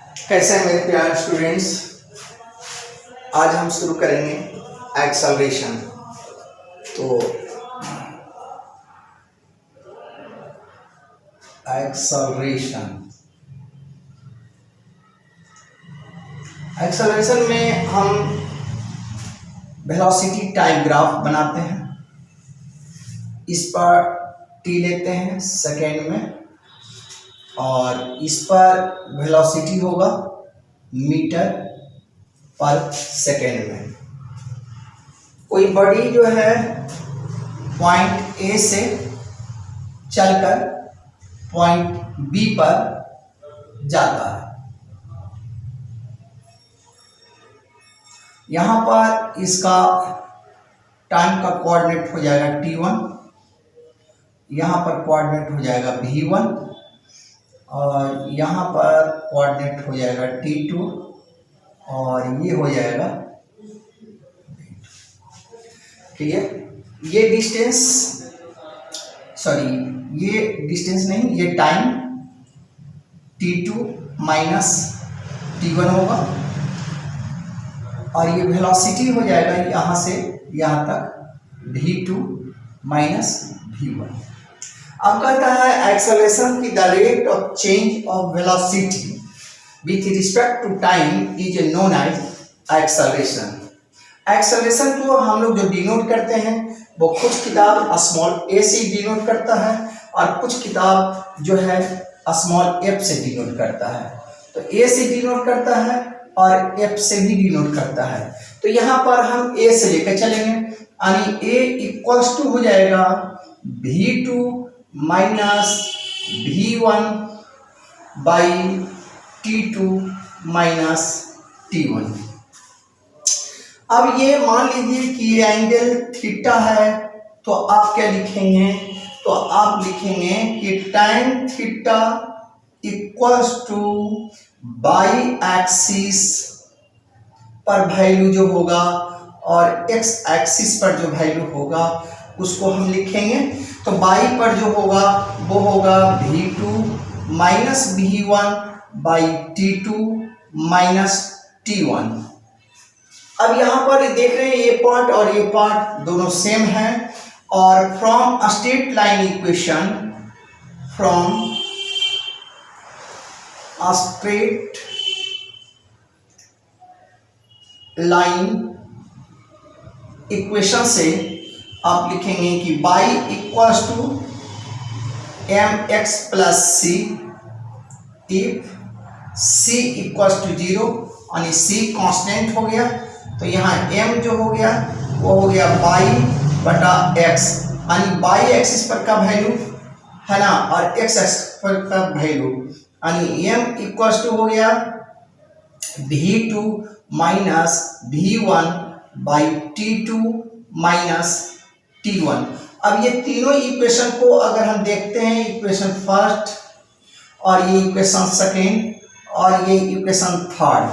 कैसे हैं मेरे प्यारे स्टूडेंट्स। आज हम शुरू करेंगे एक्सेलरेशन। तो एक्सेलरेशन में हम वेलोसिटी टाइम ग्राफ बनाते हैं। इस पर टी लेते हैं सेकेंड में और इस पर वेलोसिटी होगा मीटर पर सेकेंड में। कोई बॉडी जो है पॉइंट ए से चलकर पॉइंट बी पर जाता है। यहाँ पर इसका टाइम का कोऑर्डिनेट हो जाएगा t1, यहाँ पर कोऑर्डिनेट हो जाएगा v1 और यहाँ पर कोऑर्डिनेट हो जाएगा t2 और ये हो जाएगा। ठीक है, ये डिस्टेंस नहीं, ये टाइम t2 माइनस t1 होगा और ये वेलोसिटी हो जाएगा यहाँ से यहाँ तक v2 माइनस v1। अब कहता है एक्सेलरेशन की the rate of change of velocity with respect to time is known as acceleration. Acceleration को हम लोग जो डिनोट करते हैं वो कुछ किताब स्मॉल ए से डिनोट करता है और कुछ किताब जो है स्मॉल एफ से डिनोट करता है। तो ए से डिनोट करता है और एफ से भी डिनोट करता है। तो यहाँ पर हम ए से लेकर चलेंगे, यानी ए इक्वल्स टू हो जाएगा v2 minus v1 by t2 माइनस t1। अब ये मान लीजिए कि ये एंगल थीटा है, तो आप क्या लिखेंगे? तो आप लिखेंगे कि tan theta equals two by axis पर वैल्यू जो होगा और x एक्सिस पर जो वैल्यू होगा उसको हम लिखेंगे। तो बाई पर जो होगा वो होगा v2 minus v1 by t2 माइनस t1। अब यहाँ पर देख रहे हैं ये पार्ट और ये पार्ट दोनों सेम है और from straight line equation, from a straight line equation से आप लिखेंगे कि y equals to mx plus C if c equals to 0 यानी c कांस्टेंट हो गया। तो यहाँ m जो हो गया वो हो गया y बटा x, यानी y एक्सिस पर का वैल्यू है ना और x एक्सिस पर का वैल्यू, यानी m इक्वल्स टू हो गया v2 minus v1 by t2 माइनस t1। अब ये तीनों इक्वेशन को अगर हम देखते हैं, इक्वेशन फर्स्ट और ये इक्वेशन सेकेंड और ये इक्वेशन थर्ड,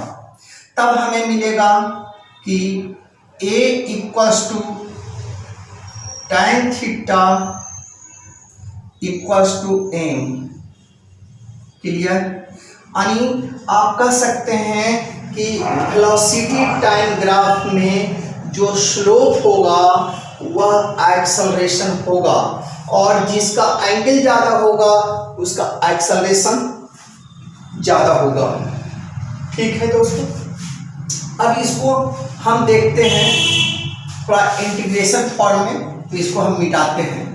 तब हमें मिलेगा कि a equals to tan theta equals to m। Clear? यानी आप कह सकते हैं कि वेलोसिटी टाइम ग्राफ में जो स्लोप होगा वह एक्सेलरेशन होगा और जिसका एंगल ज़्यादा होगा उसका एक्सेलरेशन ज़्यादा होगा। ठीक है दोस्तों, अब इसको हम देखते हैं थोड़ा इंटीग्रेशन फॉर्म में, तो इसको हम मिटाते हैं।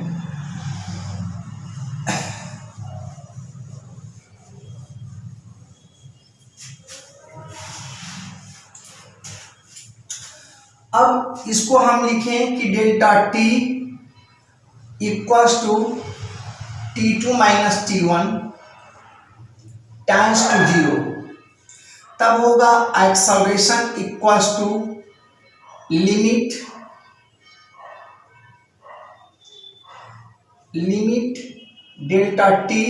अब इसको हम लिखें कि delta T equals to t2 माइनस t1 टाइम्स टू 0, तब होगा acceleration equals to limit delta T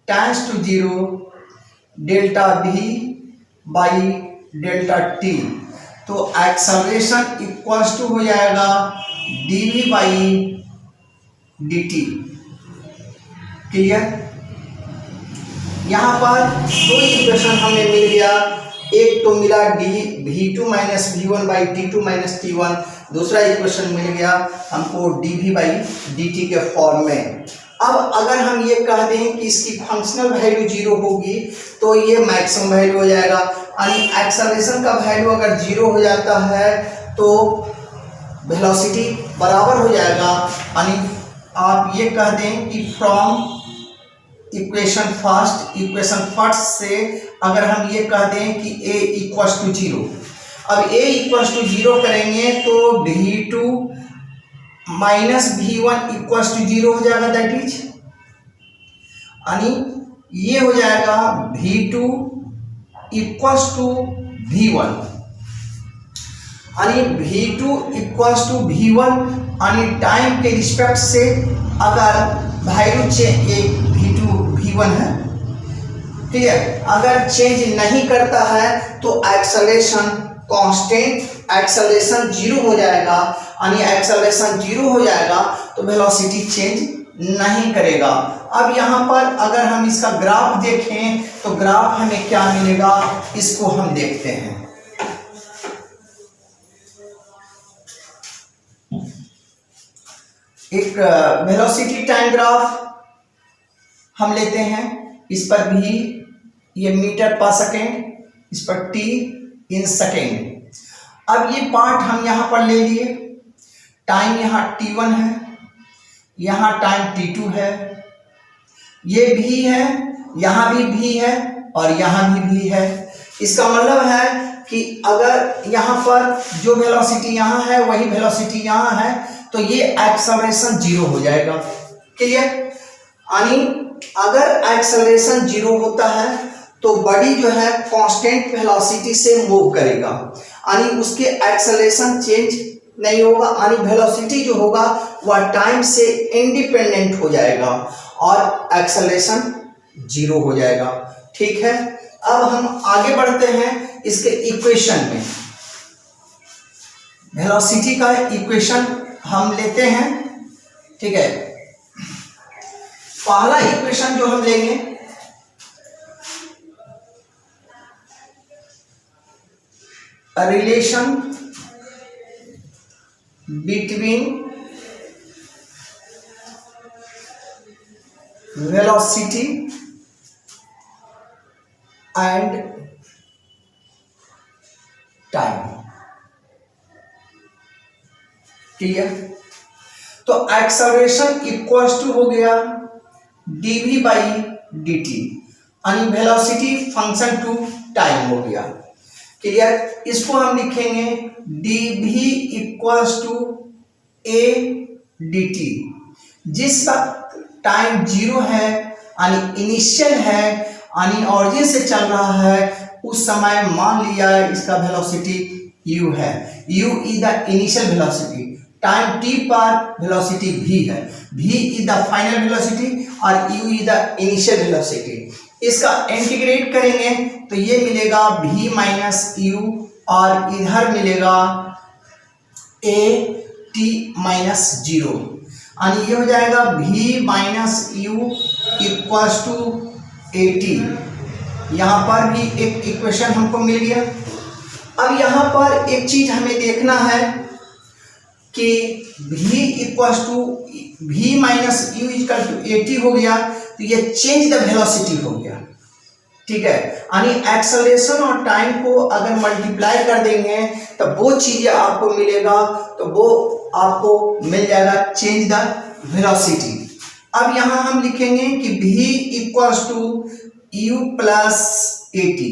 times to 0 delta v by delta T. तो एक्सेलरेशन इक्वल्स टू हो जाएगा dv बाई dt। क्लियर? यहाँ पर दो इक्वेशन हमें मिल गया, एक तो मिला D v2 minus v1 by t2 माइनस t1, दूसरा इक्वेशन मिल गया हमको dv बाई dt के फॉर्म में। अब अगर हम ये कह दें कि इसकी फंक्शनल वैल्यू 0 होगी तो ये मैक्सिमम वैल्यू हो जाएगा, यानी एक्सेलरेशन का वैल्यू अगर 0 हो जाता है तो वेलोसिटी बराबर हो जाएगा, यानी आप ये कह दें कि फ्रॉम इक्वेशन फर्स्ट से अगर हम ये कह दें कि a इक्वल्स टू 0, अब a इक्वल्स टू 0 करेंगे तो v2 minus v1 equals to 0 हो जाएगा, दैट इज यानी ये हो जाएगा v2 इक्वल्स टू v1, यानी v2 इक्वल्स टू v1, यानी टाइम के रिस्पेक्ट से अगर वैल्यू v2 v1 है, ठीक है, अगर चेंज नहीं करता है तो एक्सेलरेशन कांस्टेंट, एक्सेलरेशन 0 हो जाएगा, यानी एक्सेलरेशन 0 हो जाएगा तो वेलोसिटी चेंज नहीं करेगा। अब यहाँ पर अगर हम इसका ग्राफ देखें तो ग्राफ हमें क्या मिलेगा, इसको हम देखते हैं। एक वेलोसिटी टाइम ग्राफ हम लेते हैं, इस पर भी ये मीटर पर सेकेंड, इस पर t इन सेकेंड। अब ये पार्ट हम यहाँ पर ले लिए, टाइम यहाँ t1 है, यहाँ टाइम t2 है, ये भी है, यहाँ भी है और यहाँ भी है। इसका मतलब है कि अगर यहाँ पर जो वेलोसिटी यहाँ है वही वेलोसिटी यहाँ है तो ये एक्सेलरेशन 0 हो जाएगा, क्लियर। यानी अगर एक्सेलरेशन 0 होता है तो बॉडी जो है कांस्टेंट वेलोसिटी से मूव करेगा, यानी उसके एक्सेलरेशन चेंज नहीं होगा, यानी वेलोसिटी जो होगा वह टाइम से इंडिपेंडेंट हो जाएगा और एक्सेलरेशन 0 हो जाएगा, ठीक है। अब हम आगे बढ़ते हैं इसके इक्वेशन में। वेलोसिटी का इक्वेशन हम लेते हैं, ठीक है। पहला इक्वेशन जो हम लेंगे, a relation between velocity and time, clear. तो एक्सेलरेशन इक्वल्स टू हो गया dv बाई dt, यानी वेलोसिटी फंक्शन टू टाइम हो गया, क्लियर। इसको हम लिखेंगे dv equals to a dt। जिस वक्त टाइम 0 है, यानी इनिशियल है, यानी ऑरिजिन से चल रहा है, उस समय मान लिया इसका वेलोसिटी u है, u is the initial velocity, time t पर वेलोसिटी v है, v is the final velocity और u is the initial velocity. इसका इंटीग्रेट करेंगे तो ये मिलेगा v माइनस u और इधर मिलेगा a t माइनस 0, यानी ये हो जाएगा v minus u equals to a t। यहाँ पर भी एक इक्वेशन हमको मिल गया। अब यहाँ पर एक चीज हमें देखना है कि v equals to v minus u equal to a t हो गया, तो ये चेंज द वेलोसिटी हो गया, ठीक है। यानी एक्सेलरेशन और टाइम को अगर मल्टीप्लाई कर देंगे तो वो चीजें आपको मिलेगा, तो वो आपको मिल जाएगा चेंज द वेलोसिटी। अब यहाँ हम लिखेंगे कि v equals to u plus a t।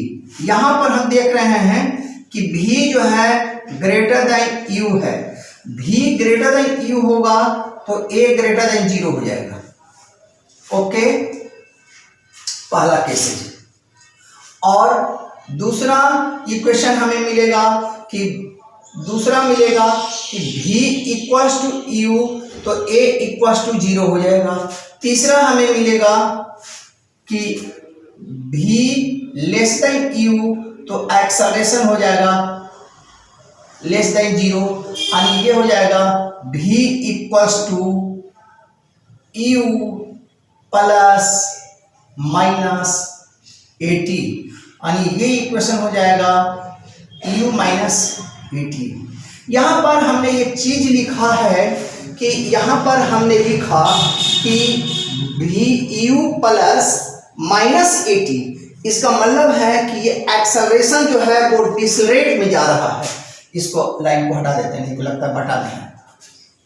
यहाँ पर हम देख रहे हैं कि v जो है ग्रेटर देन u है, v ग्रेटर देन u होगा तो a ग्रेटर देन 0 हो जाएगा, ओके, पहला केस। और दूसरा इक्वेशन हमें मिलेगा कि v इक्वल्स टू u तो a इक्वल्स टू 0 हो जाएगा। तीसरा हमें मिलेगा कि v लेस देन u तो एक्सेलरेशन हो जाएगा लेस देन 0, यानी ये हो जाएगा v equals to u plus minus 80 यानी ये इक्वेशन हो जाएगा u माइनस 80। यहाँ पर हमने एक चीज लिखा है कि यहाँ पर हमने लिखा कि भी u प्लस माइनस 80, इसका मतलब है कि ये एक्सेलरेशन जो है वो डिसलेरेट में जा रहा है। इसको लाइन को हटा देते हैं, नहीं तो लगता है बटा दें।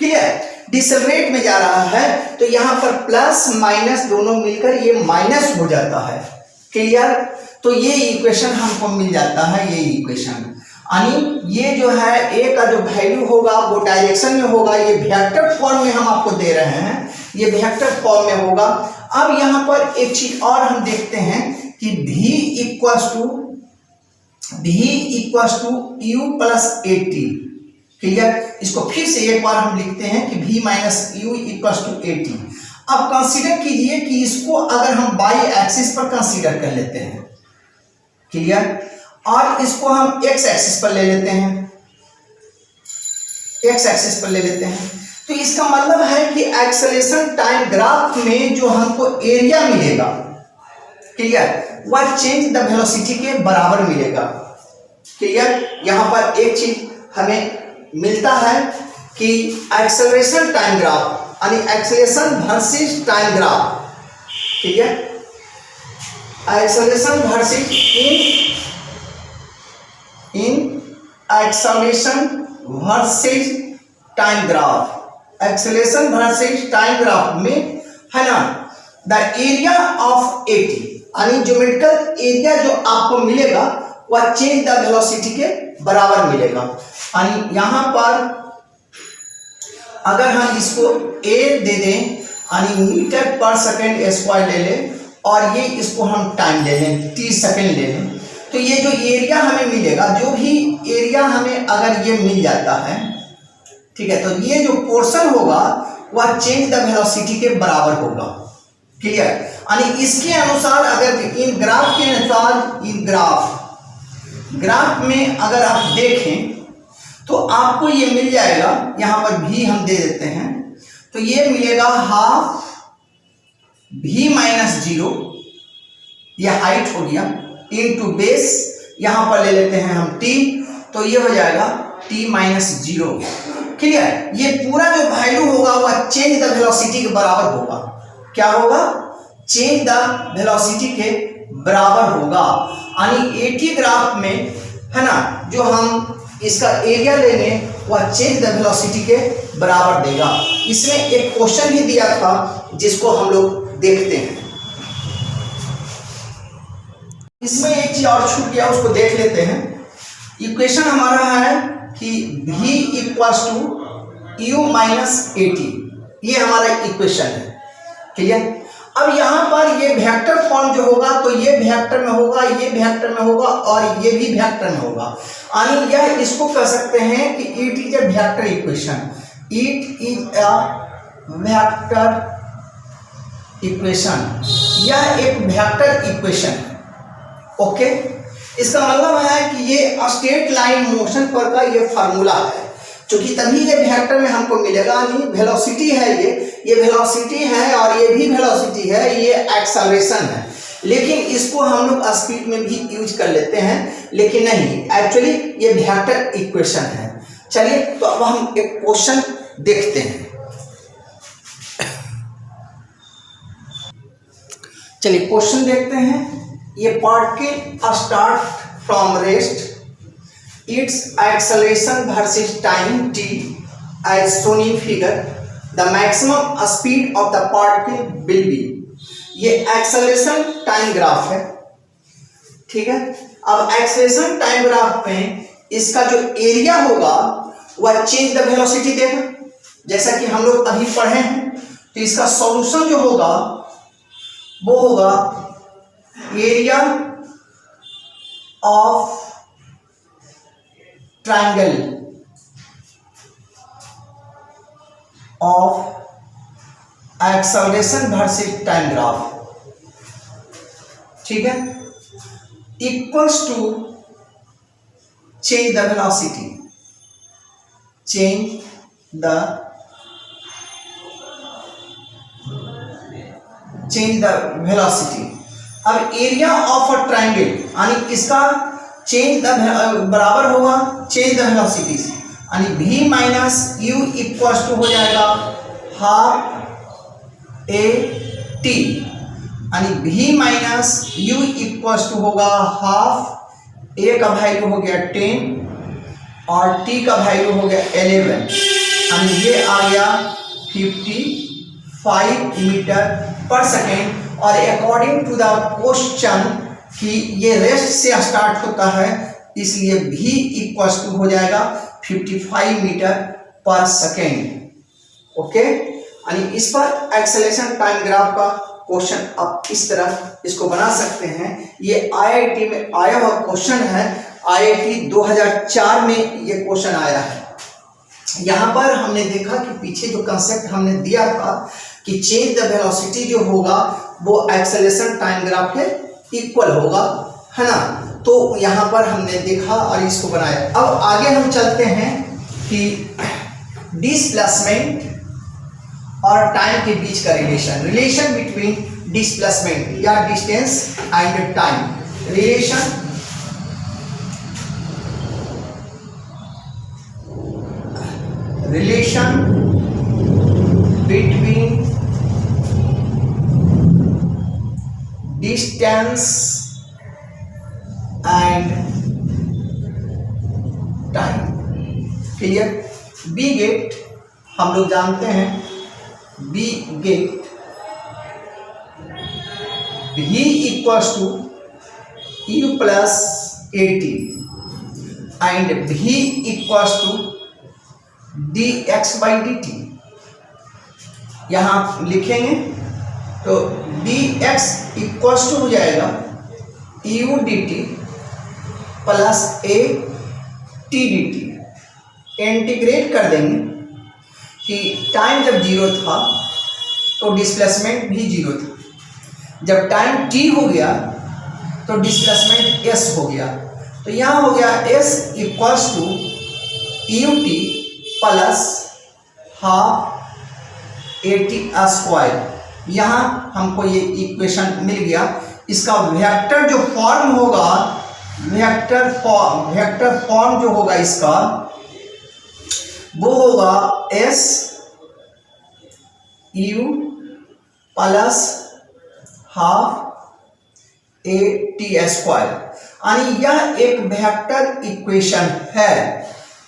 क्लियर, डिसलेरेट में जा रहा है, तो यहाँ पर प्लस माइनस दोनों मिलकर ये माइनस हो जाता है। क्लियर, तो ये इक्वेशन हमको मिल जाता है, ये इक्वेशन यानी ये जो है ए का जो वैल्यू होगा वो डायरेक्शन में होगा, ये वेक्टर फॉर्म में हम आपको दे रहे हैं, ये वेक्टर फॉर्म में होगा। अब यहाँ पर एक चीज और हम देखते हैं कि v equals to u plus 80। Clear, इसको फिर से एक बार हम लिखते हैं कि v minus u equals to 80। अब कंसीडर कीजिए कि इसको अगर हम बाई एक्सिस पर कंसीडर कर लेते हैं, क्लियर, और इसको हम एक्स एक्सिस पर ले लेते हैं, एक्स एक्सिस पर ले लेते हैं, तो इसका मतलब है कि एक्सेलरेशन टाइम ग्राफ में जो हमको एरिया मिलेगा, क्लियर, वह चेंज द वेलोसिटी के बराबर मिलेगा। क्लियर, यहाँ पर एक चीज हमें मिलता है कि एक्सेलरेशन टाइम ग्राफ यानी acceleration versus time graph, clear, acceleration versus इन acceleration versus time graph, acceleration versus time graph में है ना, द एरिया ऑफ 80 यानी ज्योमेट्रिकल एरिया जो आपको मिलेगा वह चेंज द वेलोसिटी के बराबर मिलेगा। यानी यहाँ पर अगर हम इसको a दे दें यानी मीटर पर सेकेंड स्क्वायर ले लें और ये इसको हम टाइम ले लें 30 सेकेंड ले लें, तो ये जो एरिया हमें मिलेगा, जो भी एरिया हमें अगर ये मिल जाता है, ठीक है, तो ये जो पोर्शन होगा वह चेंज द वेलोसिटी के बराबर होगा। क्लियर, यानी इसके अनुसार अगर इन ग्राफ के अनुसार इन ग्राफ में अगर आप देखें तो आपको ये मिल जाएगा, यहाँ पर भी हम दे देते हैं, तो ये मिलेगा हाफ v माइनस 0, यह हाइट हो गया, इनटू बेस यहाँ पर ले लेते हैं हम t, तो ये हो जाएगा t माइनस 0। क्लियर, ये पूरा जो वैल्यू होगा वह चेंज द वेलोसिटी के बराबर होगा। क्या होगा? चेंज द वेलोसिटी के बराबर होगा। यानी 80 ग्राफ में है ना, जो हम इसका एरिया लेंगे वह चेंज द वेलोसिटी के बराबर देगा। इसमें एक क्वेश्चन भी दिया था जिसको हम लोग देखते हैं। इसमें एक चीज और छूट गया, उसको देख लेते हैं। इक्वेशन हमारा है कि v equals to u minus 80, ये हमारा इक्वेशन है। क्लियर, अब यहाँ पर ये वेक्टर फॉर्म जो होगा तो ये वेक्टर में होगा, ये वेक्टर में होगा और ये भी वेक्टर में होगा। यानी यह इसको कह सकते हैं कि it is a vector equation, it is a vector equation, यह एक वेक्टर इक्वेशन है। ओके, इसका मतलब है कि ये स्ट्रेट लाइन मोशन पर का ये फार्मूला है, क्योंकि तभी ये वेक्टर में हमको मिलेगा। नहीं, वेलोसिटी है, ये वेलोसिटी है और ये भी वेलोसिटी है, ये एक्सेलरेशन है, लेकिन इसको हम लोग स्पीड में भी यूज कर लेते हैं, लेकिन नहीं, एक्चुअली ये वेक्टर इक्वेशन है। चलिए, तो अब हम एक क्वेश्चन देखते हैं। चलिए क्वेश्चन देखते हैं। ये particle start from rest, its acceleration versus time t as shown in figure, the maximum speed of the particle will be। ये एक्सेलरेशन टाइम ग्राफ है, ठीक है। अब एक्सेलरेशन टाइम ग्राफ में इसका जो एरिया होगा वह चेंज द वेलोसिटी देगा, जैसा कि हम लोग अभी पढ़े हैं। तो इसका सॉल्यूशन जो होगा वो होगा area of triangle of acceleration versus time graph, ठीक है, equals to change the velocity, change the velocity. अब एरिया ऑफ अ ट्राइंगल यानी इसका चेंज द बराबर होगा चेंज द वेलोसिटीज, यानी v minus U equals to हो जाएगा हाफ ए टी, यानी v minus U equals to होगा हाफ ए का वैल्यू हो गया 10 और t का वैल्यू हो गया 11, यानी ये आ गया 55 मीटर पर सेकेंड। और अकॉर्डिंग टू द क्वेश्चन कि ये रेस्ट से स्टार्ट होता है, इसलिए v इक्वल्स टू हो जाएगा 55 मीटर पर सेकेंड। ओके, यानी इस पर एक्सेलरेशन टाइम ग्राफ का क्वेश्चन आप इस तरह इसको बना सकते हैं। ये आईआईटी में आया हुआ क्वेश्चन है, आईआईटी 2004 में ये क्वेश्चन आया है। यहाँ पर हमने देखा कि पीछे जो कंसेप्ट हमने दिया था कि चेंज द वेलोसिटी जो होगा वो एक्सेलरेशन टाइम ग्राफ के इक्वल होगा, है ना। तो यहाँ पर हमने देखा और इसको बनाया। अब आगे हम चलते हैं कि डिस्प्लेसमेंट और टाइम के बीच का रिलेशन बिटवीन डिस्प्लेसमेंट या distance and time, relation between distance and time. Clear. We get हम लोग जानते हैं, we get v equals to u plus A T and v equals to dx by D T. यहां लिखेंगे तो dx equals to हो जाएगा u D T plus ए T D T. Integrate कर देंगे कि टाइम जब जीरो था तो डिस्प्लेसमेंट भी जीरो था, जब टाइम t हो गया तो डिस्प्लेसमेंट s हो गया। तो यहाँ हो गया s equals to U T plus half A T square. यहाँ हमको ये इक्वेशन मिल गया। इसका वेक्टर जो फॉर्म होगा, वेक्टर फॉर्म जो होगा इसका वो होगा S U plus half A T square, यानी यह एक वेक्टर इक्वेशन है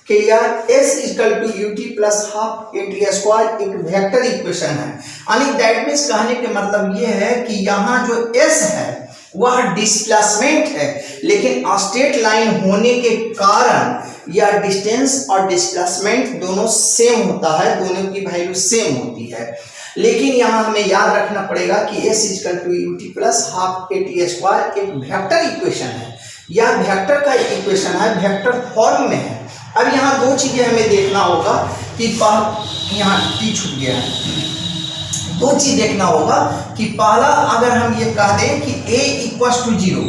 कि यार S equal to U T plus half A T square एक वेक्टर इक्वेशन है। यानी दैट मीन्स कहने के मतलब ये है कि यहाँ जो एस है वह डिस्प्लेसमेंट है, लेकिन स्ट्रेट लाइन होने के कारण या डिस्टेंस और डिस्प्लेसमेंट दोनों सेम होता है, दोनों की वैल्यू सेम होती है। लेकिन यहाँ हमें याद रखना पड़ेगा कि S equal to U T plus half A T square एक वेक्टर इक्वेशन है, यह वेक्टर का इक्वेशन है, वेक्टर फॉर्म में है। अब यहाँ दो चीजें हमें देखना होगा कि यहाँ टी छूट गया है। दो चीज देखना होगा कि पहला अगर हम ये कह दें कि a इक्वल्स टू 0,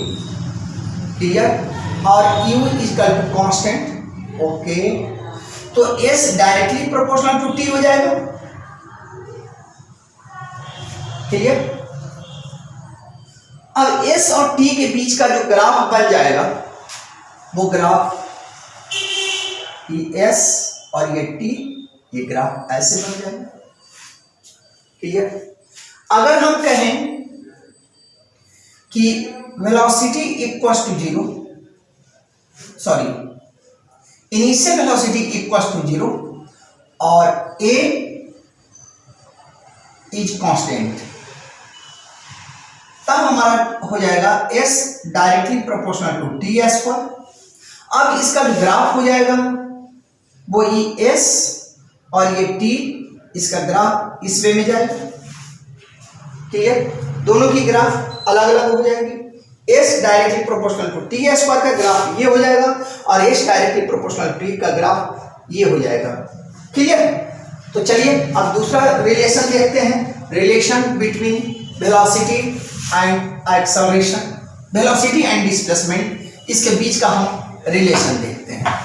क्लियर, और u equal to constant, okay, तो s directly proportional to t हो जाएगा, क्लियर। अब s और t के बीच का जो ग्राफ बन जाएगा वो ग्राफ ये s और ये t, ये ग्राफ ऐसे बन जाएगा, क्लियर। अगर हम कहें कि velocity equals to 0, sorry, initial velocity equals to 0 और a इज कांस्टेंट, तब हमारा हो जाएगा s directly proportional to t square. अब इसका जो ग्राफ हो जाएगा वो ये s और ये t, इसका ग्राफ इस वे में जाएगा, क्लियर। दोनों की ग्राफ अलग अलग हो जाएगी। s directly proportional to t square का ग्राफ ये हो जाएगा और s directly proportional to t का ग्राफ ये हो जाएगा, क्लियर। तो चलिए अब दूसरा रिलेशन देखते हैं, relation between velocity and acceleration, velocity and displacement, इसके बीच का हम रिलेशन देखते हैं।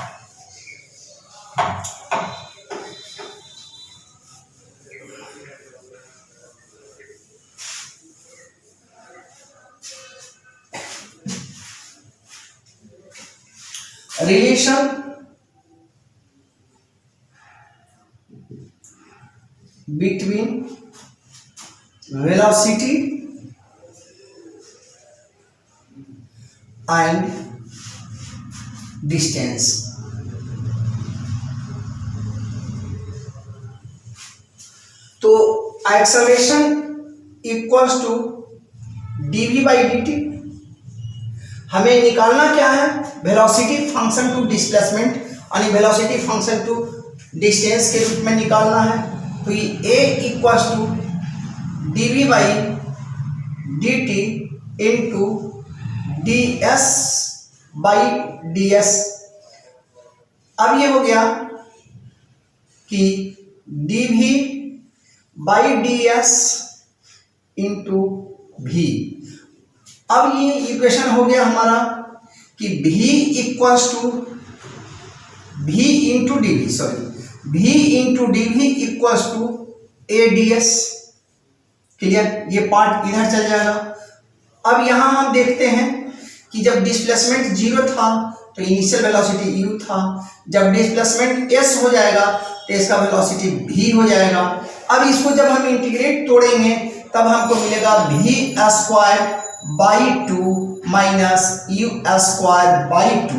Relation between velocity and distance. तो acceleration equals to dv by dt। हमें निकालना क्या है, वेलोसिटी फंक्शन टू डिस्प्लेसमेंट यानी वेलोसिटी फंक्शन टू डिस्टेंस के रूप में निकालना है। तो ये a equals to dv by dt into ds by ds। अब ये हो गया कि dv by ds into v। अब ये इक्वेशन हो गया हमारा कि v equals to v into dv, sorry v into dv equals to ads। Clear, ये पार्ट इधर चल जाएगा। अब यहां हम देखते हैं कि जब डिस्प्लेसमेंट जीरो था तो इनिशियल वेलोसिटी u था, जब डिस्प्लेसमेंट s हो जाएगा तो इसका वेलोसिटी v हो जाएगा। अब इसको जब हम इंटीग्रेट तोड़ेंगे तब हमको मिलेगा v square by 2 minus u square by 2।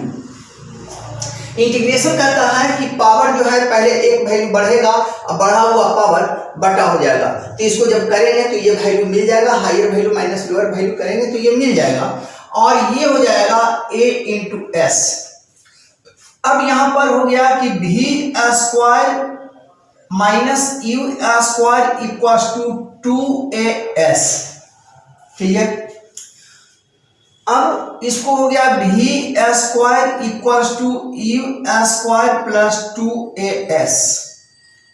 Integration कहता है कि पावर जो है पहले एक वैल्यू बढ़ेगा और बढ़ा हुआ पावर बटा हो जाएगा। तो इसको जब करेंगे तो ये वैल्यू मिल जाएगा, higher value minus lower value करेंगे तो ये मिल जाएगा और ये हो जाएगा a इंटू एस। अब यहां पर हो गया कि v square minus u square equals to 2as। Clear, अब इसको हो गया v square equals to u square plus 2as।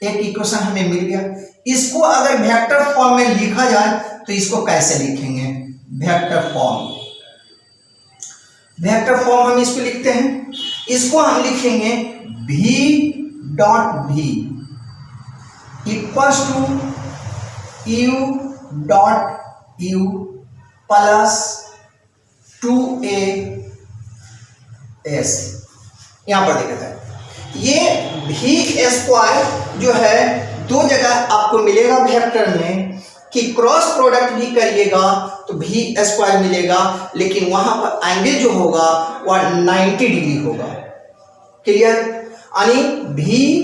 एक इक्वेशन हमें मिल गया। इसको अगर वेक्टर फॉर्म में लिखा जाए तो इसको कैसे लिखेंगे, वेक्टर फॉर्म। वेक्टर फॉर्म हम इसको लिखते हैं, इसको हम लिखेंगे v dot v equals to u dot u plus 2as। यहां पर देखा जाए ये v स्क्वायर जो है दो जगह आपको मिलेगा वेक्टर में कि क्रॉस प्रोडक्ट भी करिएगा तो v स्क्वायर मिलेगा, लेकिन वहां पर एंगल जो होगा वह 90 डिग्री होगा। क्लियर, यानी v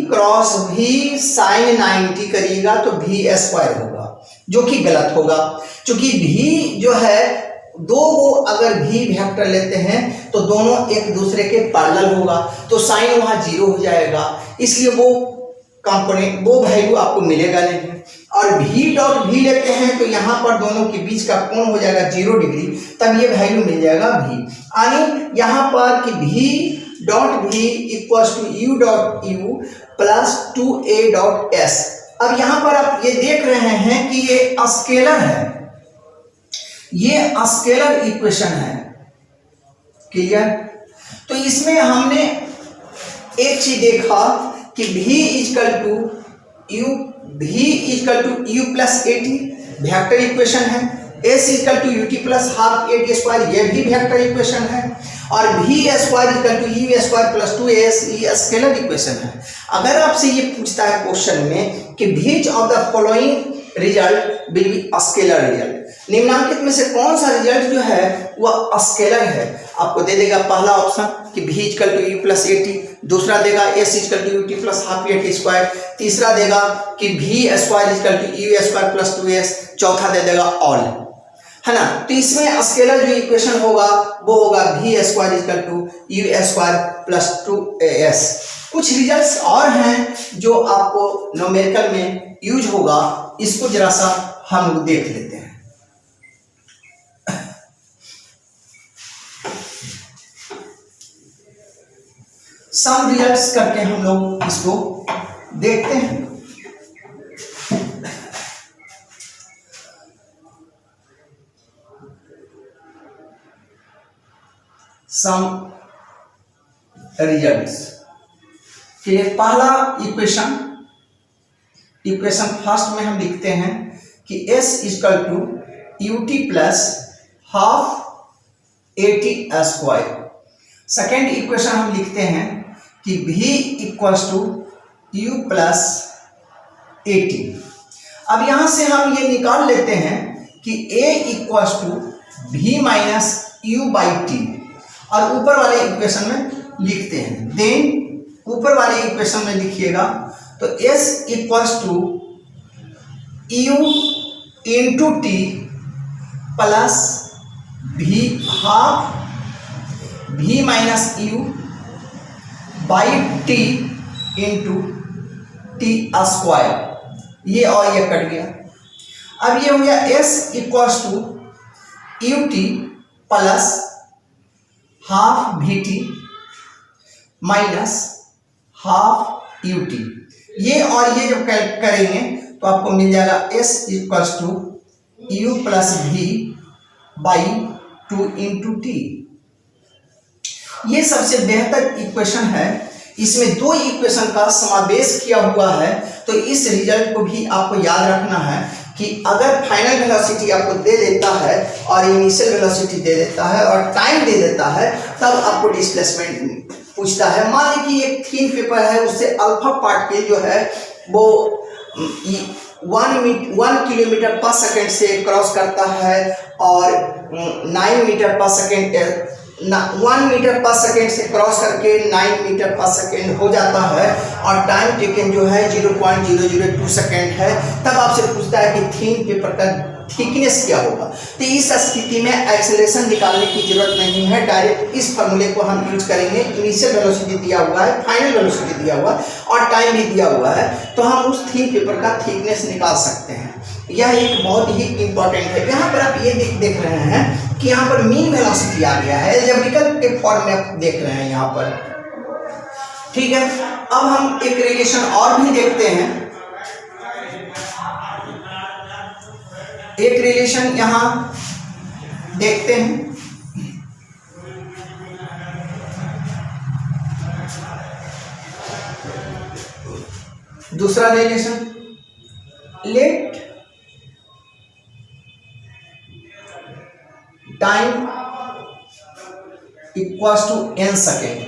क्रॉस v साइन 90 करिएगा तो v स्क्वायर होगा, जो कि गलत होगा। क्योंकि v जो है दो वो अगर v वेक्टर लेते हैं तो दोनों एक दूसरे के पैरेलल होगा तो साइन वहां जीरो हो जाएगा, इसलिए वो कंपोनेंट वो वैल्यू आपको मिलेगा नहीं। और v डॉट v लेते हैं तो यहाँ पर दोनों के बीच का कोण हो जाएगा 0 डिग्री, तब ये वैल्यू मिल जाएगा v। यानी यहाँ पर कि v dot v equals to u dot u plus 2a dot s। अब यहाँ पर आप ये देख रहे हैं कि ये स्केलर है, ये स्केलर इक्वेशन है। क्लियर, तो इसमें हमने एक चीज देखा कि v equal to u plus at vector equation है, s equal to ut plus half at square ये भी वेक्टर इक्वेशन है, और v square equal to u square plus 2as ये स्केलर इक्वेशन है। अगर आपसे ये पूछता है क्वेश्चन में कि which of the following result will be scalar result, निम्नलिखित में से कौन सा रिजल्ट जो है वह स्केलर है, आपको दे देगा पहला ऑप्शन कि v equal to u plus at, दूसरा देगा s equal to ut plus half at square, तीसरा देगा कि v square equal to u square plus 2s, चौथा दे देगा ऑल, है ना। तो इसमें स्केलर जो इक्वेशन होगा वो होगा v square equal to u square plus 2as। कुछ रिजल्ट्स और हैं जो आपको न्यूमेरिकल में यूज होगा, इसको जरा सा हम लोग देख लेते हैं। सम रिजल्ट्स करके हम लोग इसको देखते हैं। सम रिजल्ट्स के पहला इक्वेशन फर्स्ट में हम लिखते हैं कि s equal to ut plus half at square. Second equation हम लिखते हैं कि v equals to u plus A t. अब यहाँ से हम ये निकाल लेते हैं कि a equals to v minus u by t, और ऊपर वाले इक्वेशन में लिखते हैं। देन ऊपर वाले इक्वेशन में लिखिएगा तो s equals to u into t plus भी half v minus u by t into t square, ये और ये कट गया। अब ये हो गया s equals to U T plus half v t minus half u t. ये और ये जब करेंगे तो आपको मिल जाएगा s equals to u plus v by two into t. ये सबसे बेहतर इक्वेशन है, इसमें दो इक्वेशन का समावेश किया हुआ है। तो इस रिजल्ट को भी आपको याद रखना है कि अगर फाइनल वेलोसिटी आपको दे देता है और इनिशियल वेलोसिटी दे देता है और टाइम दे देता है, तब आपको डिस्प्लेसमेंट पूछता है। मान लीजिए कि एक थिन पेपर है, उससे अल्फा पार्टिकल जो है वो 1 किलोमीटर पर सेकेंड से क्रॉस करता है और 9 मीटर पर सेकेंड 1 मीटर पर सेकेंड से क्रॉस करके 9 मीटर पर सेकेंड हो जाता है और टाइम टेकन जो है 0.002 सेकेंड है। तब आपसे पूछता है कि थिन पेपर का थिकनेस क्या होगा। तो इस स्थिति में एक्सेलरेशन निकालने की जरूरत नहीं है, डायरेक्ट इस फॉर्मूले को हम यूज करेंगे। इनिशियल वेलोसिटी दिया हुआ है, फाइनल वेलोसिटी दिया हुआ है और टाइम भी दिया हुआ है, तो हम उस थिन पेपर का थिकनेस निकाल सकते हैं। यह एक बहुत ही इंपॉर्टेंट है। यहाँ पर आप ये देख रहे हैं कि यहाँ पर मीन वेलोसिटी आ गया है, एल्जेब्रिकल के फॉर्म में आप देख रहे हैं यहाँ पर। ठीक है, अब हम एक रिलेशन और भी देखते हैं। एक रिलेशन यहाँ देखते हैं। दूसरा relation, let time equals to n second.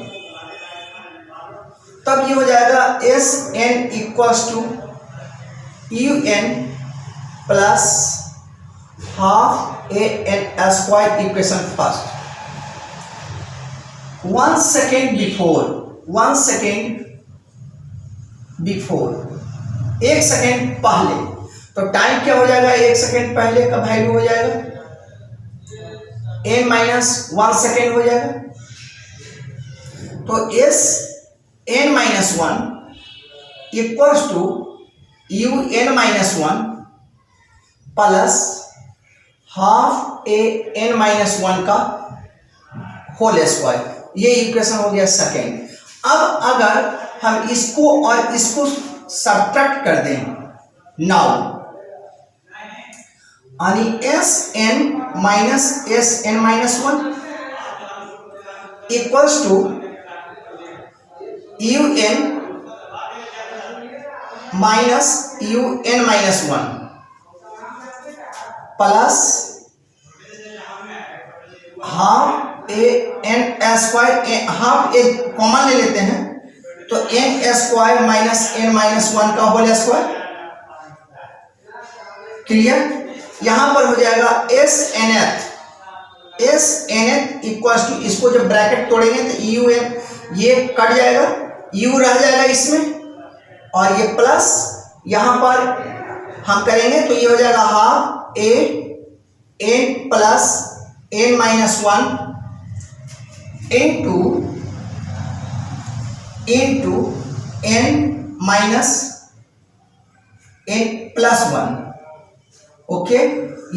तब ये हो जाएगा s n equals to u n plus half a n square equation first. 1 second before 1 second पहले, तो टाइम क्या हो जाएगा? 1 सेकेंड पहले का वैल्यू हो जाएगा n-1 सेकेंड हो जाएगा। तो s n-1 equals to u n-1 plus half a n-1 का होल स्क्वायर। ये इक्वेशन हो गया सेकेंड। अब अगर हम इसको और इसको सब्ट्रैक्ट कर दें नाउ, यानी s n minus s n minus 1 equals to u n minus u n minus 1 plus half a n square, half a common ले लेते हैं तो n square minus n minus 1 का होल स्क्वायर। क्लियर? यहां पर हो जाएगा s n th equals to, इसको जब ब्रैकेट तोड़ेंगे तो यू एन ये कट जाएगा, यू रह जाएगा इसमें और ये प्लस यहां पर हम करेंगे तो ये हो जाएगा half a n plus n minus 1 into n minus n plus 1। Okay,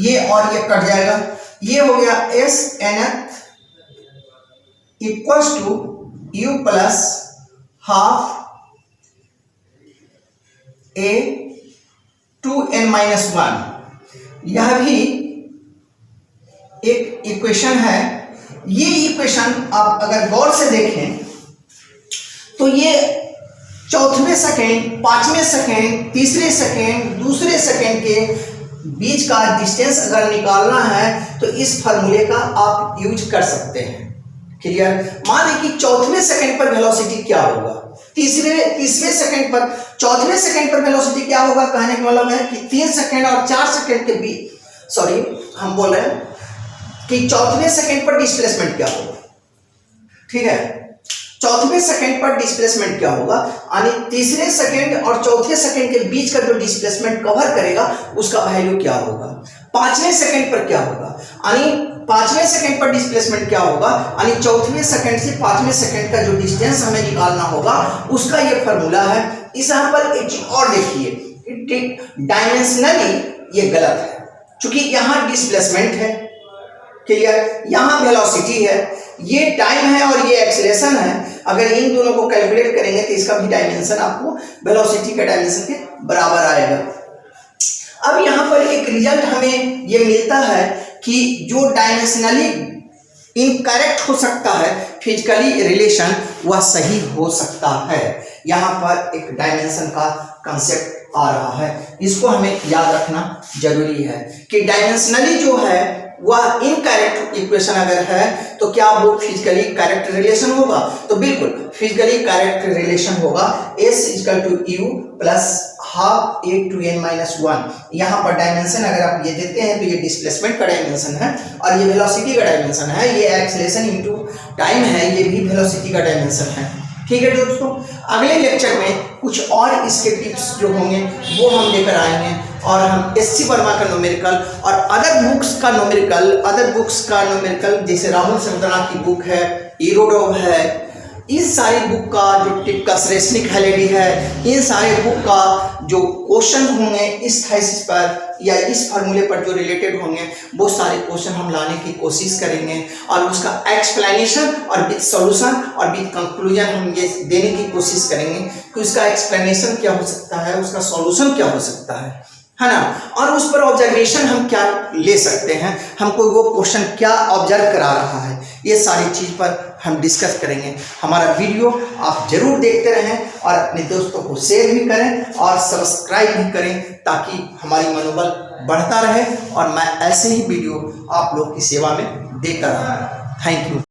ये और ये कट जाएगा। ये हो गया s n th equals to u plus half a 2n minus 1। यह भी एक इक्वेशन है। ये इक्वेशन आप अगर गौर से देखें तो ये चौथे सेकेंड, 5वें सेकेंड, तीसरे सेकेंड, दूसरे सेकेंड के बीच का डिस्टेंस अगर निकालना है तो इस फार्मूले का आप यूज कर सकते हैं। क्लियर। मान लें कि चौथे सेकंड पर वेलोसिटी क्या होगा, तीसरे सेकंड पर, चौथे सेकंड पर वेलोसिटी क्या होगा, कहने का मतलब है कि 3 सेकंड और 4 सेकंड के बीच, सॉरी हम बोल रहे हैं कि चौथे सेकंड पर डिस्प्लेसमेंट क्या होगा, ठीक है, चौथे सेकंड पर डिस्प्लेसमेंट क्या होगा, यानी तीसरे सेकंड और चौथे सेकंड के बीच का जो डिस्प्लेसमेंट कवर करेगा उसका वैल्यू क्या होगा। पांचवें सेकंड पर क्या होगा, यानी पांचवें सेकंड पर डिस्प्लेसमेंट क्या होगा, यानी चौथे सेकंड से पांचवें सेकंड का जो डिस्टेंस हमें निकालना होगा उसका ये फॉर्मूला है। इस यहाँ पर एक चीज और देखिए, डायमेंशनली ये गलत है, क्योंकि यहाँ डिस्प्लेसमेंट है, क्लियर, यहाँ वेलोसिटी है, ये टाइम है और ये एक्सेलरेशन है। अगर इन दोनों को कैलकुलेट करेंगे तो इसका भी डायमेंशन आपको वेलोसिटी के डायमेंशन के बराबर आएगा। अब यहाँ पर एक रिजल्ट हमें ये मिलता है कि जो डायमेंशनली इनकरेक्ट हो सकता है फिजिकली रिलेशन वह सही हो सकता है। यहाँ पर एक डायमेंशन का कंसेप्ट आ रहा है, इसको हमें याद रखना जरूरी है कि डायमेंशनली जो है वह इनकरेक्ट इक्वेशन अगर है तो क्या वो फिजिकली करेक्ट रिलेशन होगा, तो बिल्कुल फिजिकली करेक्ट रिलेशन होगा। S = U plus half A to n - 1। यहाँ पर डायमेंशन अगर आप ये देते हैं तो ये डिस्प्लेसमेंट का डायमेंशन है और ये वेलोसिटी का डायमेंशन है, ये एक्सेलरेशन इनटू टाइम है, ये भी वेलोसिटी का डायमेंशन है। ठीक है दोस्तों, अगले लेक्चर में कुछ और इसके टिप्स जो होंगे वो हम लेकर आएंगे और हम SC वर्मा का न्यूमेरिकल और अदर बुक्स का न्यूमेरिकल जैसे राहुल चंद्रनाथ की बुक है, इरोडोव है, इस सारी बुक का जो टिपिकल रेशनिक हेलेडी है, इन सारे बुक का जो क्वेश्चन होंगे इस थीसिस पर या इस फार्मूले पर जो रिलेटेड होंगे वो सारे क्वेश्चन हम लाने की कोशिश करेंगे और उसका एक्सप्लेनेशन और विद सॉल्यूशन और विद कंक्लूजन हम ये देने की कोशिश करेंगे कि उसका एक्सप्लेनेशन क्या हो सकता है, उसका सॉल्यूशन क्या हो सकता है ना, और उस पर ऑब्जर्वेशन हम क्या ले सकते हैं, हमको वो क्वेश्चन क्या ऑब्जर्व करा रहा है, ये सारी चीज़ पर हम डिस्कस करेंगे। हमारा वीडियो आप जरूर देखते रहें और अपने दोस्तों को शेयर भी करें और सब्सक्राइब भी करें ताकि हमारी मनोबल बढ़ता रहे और मैं ऐसे ही वीडियो आप लोग की सेवा में देकर रहूँ। Thank you.